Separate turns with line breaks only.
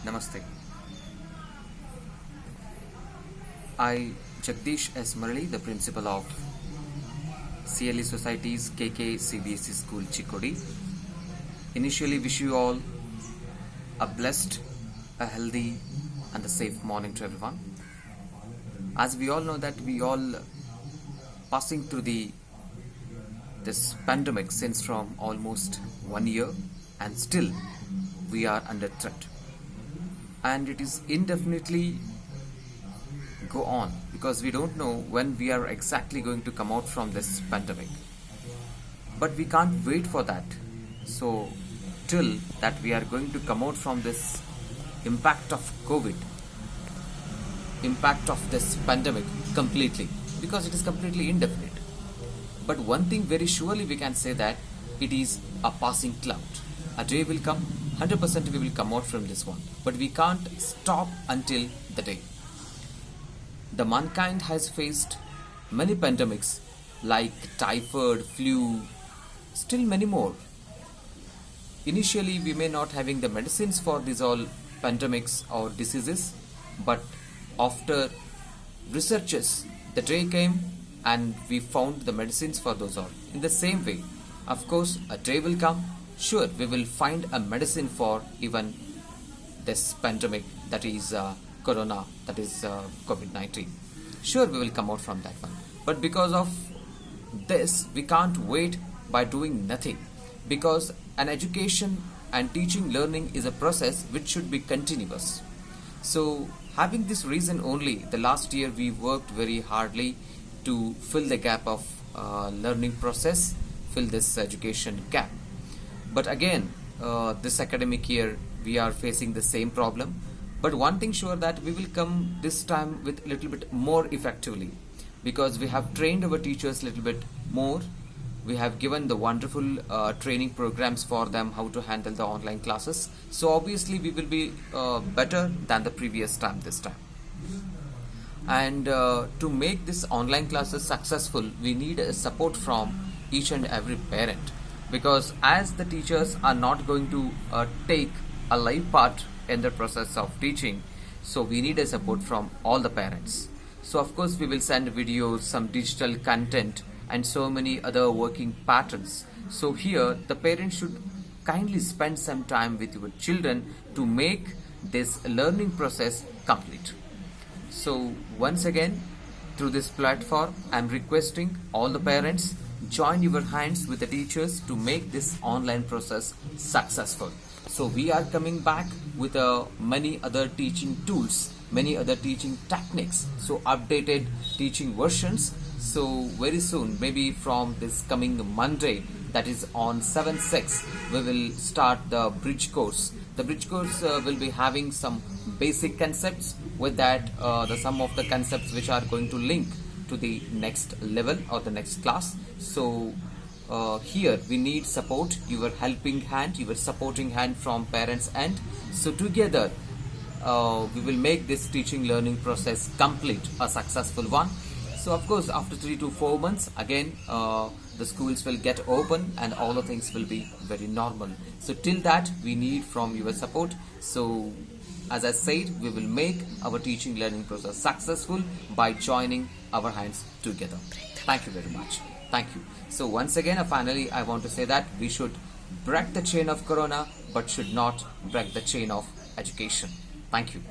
Namaste. I, Jagdish S. Murali, the principal of CLE Society's KK CBSE School Chikodi, initially wish you all a blessed, a healthy, and a safe morning to everyone. As we all know that we all passing through this pandemic since from almost 1 year, and still we are under threat, and it is indefinitely go on because we don't know when we are exactly going to come out from this pandemic, but we can't wait for that. So till that we are going to come out from this impact of COVID, impact of this pandemic completely, because it is completely indefinite. But one thing very surely we can say that it is a passing cloud. A day will come, 100% we will come out from this one. But we can't stop until the day. The mankind has faced many pandemics like typhoid, flu, still many more. Initially we may not having the medicines for these all pandemics or diseases, but after researches, the day came and we found the medicines for those all. In the same way, of course, a day will come, sure, we will find a medicine for even this pandemic, that is corona, that is COVID-19. Sure, we will come out from that one. But because of this, we can't wait by doing nothing, because an education and teaching learning is a process which should be continuous. So having this reason only, the last year we worked very hardly to fill the gap of learning process, fill this education gap. But again, this academic year we are facing the same problem. But one thing sure, that we will come this time with a little bit more effectively, because we have trained our teachers a little bit more. We have given the wonderful training programs for them how to handle the online classes. So obviously we will be better than the previous time this time. And to make this online classes successful, we need a support from each and every parent, because as the teachers are not going to take a live part in the process of teaching, so we need a support from all the parents. So of course we will send videos, some digital content, and so many other working patterns. So here the parents should kindly spend some time with your children to make this learning process complete. So once again, through this platform, I am requesting all the parents, join your hands with the teachers to make this online process successful. So we are coming back with many other teaching tools, many other teaching techniques, so updated teaching versions. So very soon, maybe from this coming Monday, that is on 7/6, we will start the bridge course. The bridge course will be having some basic concepts. With that, some of the concepts which are going to link to the next level or the next class. So here we need support, your helping hand, your supporting hand from parents end. So together we will make this teaching learning process complete, a successful one. So of course after 3 to 4 months again the schools will get open and all the things will be very normal. So till that we need from your support. So as I said, we will make our teaching learning process successful by joining our hands together. Thank you very much. Thank you. So once again, finally I want to say that we should break the chain of corona, but should not break the chain of education. Thank you.